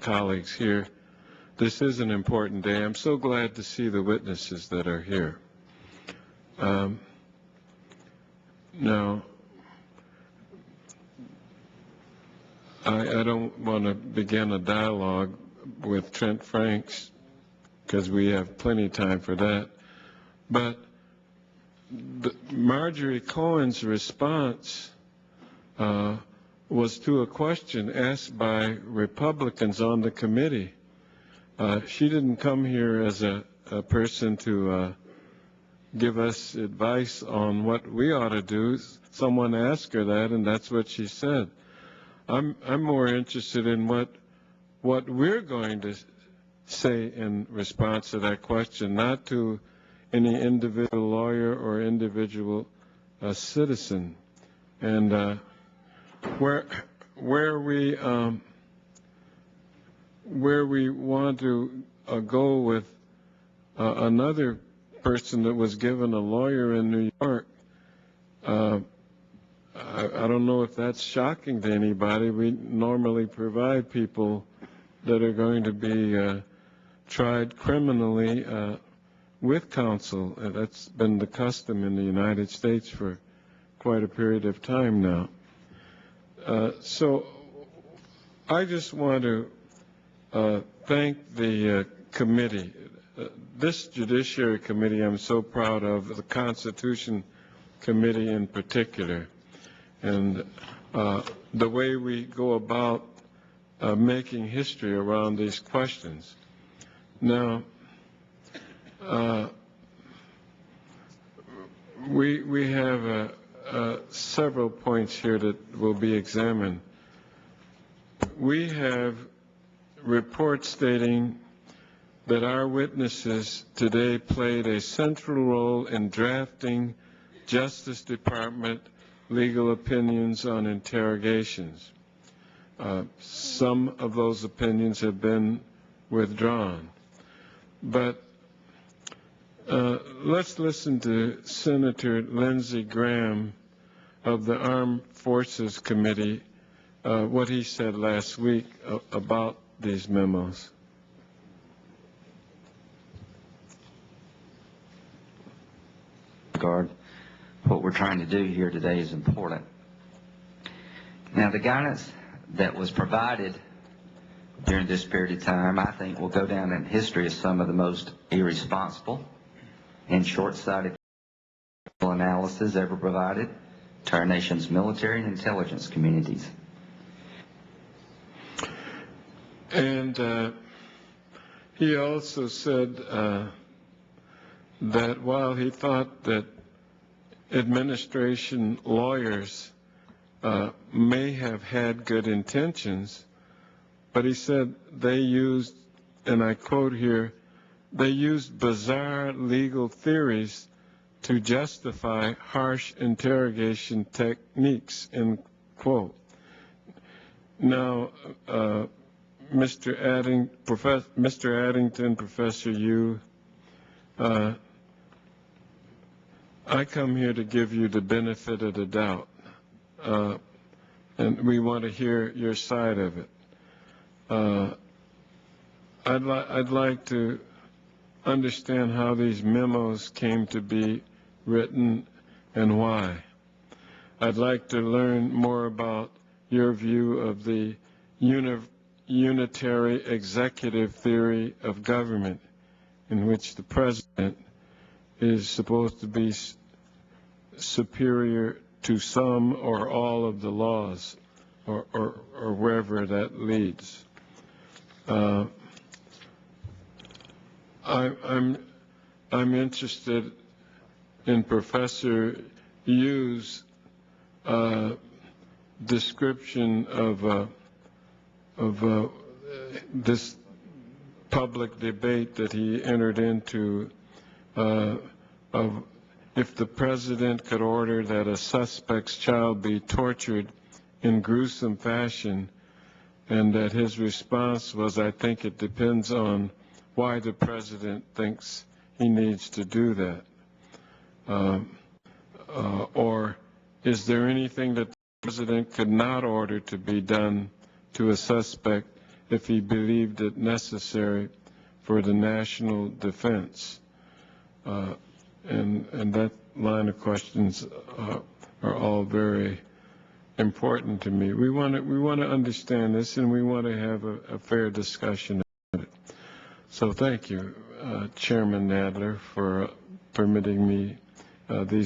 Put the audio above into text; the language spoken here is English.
colleagues here. This is an important day. I'm so glad to see the witnesses that are here. Now, I don't want to begin a dialogue with Trent Franks because we have plenty of time for that. But Marjorie Cohen's response was to a question asked by Republicans on the committee. She didn't come here as a person to give us advice on what we ought to do. Someone asked her that, and that's what she said. I'm more interested in what we're going to say in response to that question, not to any individual lawyer or individual citizen. And where we want to go with another person that was given a lawyer in New York. I don't know if that's shocking to anybody. We normally provide people that are going to be tried criminally with counsel. That's been the custom in the United States for quite a period of time now. So I just want to thank the committee. This Judiciary Committee I'm so proud of, the Constitution Committee in particular, and the way we go about making history around these questions. Now, we have several points here that will be examined. We have reports stating that our witnesses today played a central role in drafting Justice Department legal opinions on interrogations. Some of those opinions have been withdrawn. But let's listen to Senator Lindsey Graham of the Armed Forces Committee, what he said last week about these memos. What we're trying to do here today is important. Now, the guidance that was provided during this period of time, I think, will go down in history as some of the most irresponsible and short-sighted analysis ever provided to our nation's military and intelligence communities. And he also said that while he thought that administration lawyers may have had good intentions, but he said they used, and I quote here, they used bizarre legal theories to justify harsh interrogation techniques, end quote. Now, Mr. Addington, Professor Yu, I come here to give you the benefit of the doubt, and we want to hear your side of it. I'd like to understand how these memos came to be written and why. I'd like to learn more about your view of the unitary executive theory of government, in which the president is supposed to be superior to some or all of the laws, or wherever that leads. I'm interested in Professor Yu's description of this public debate that he entered into of if the president could order that a suspect's child be tortured in gruesome fashion, and that his response was, I think it depends on why the president thinks he needs to do that. Or is there anything that the president could not order to be done to a suspect if he believed it necessary for the national defense. And that line of questions are all very important to me. We want to understand this, and we want to have a fair discussion of it. So thank you, Chairman Nadler, for permitting me these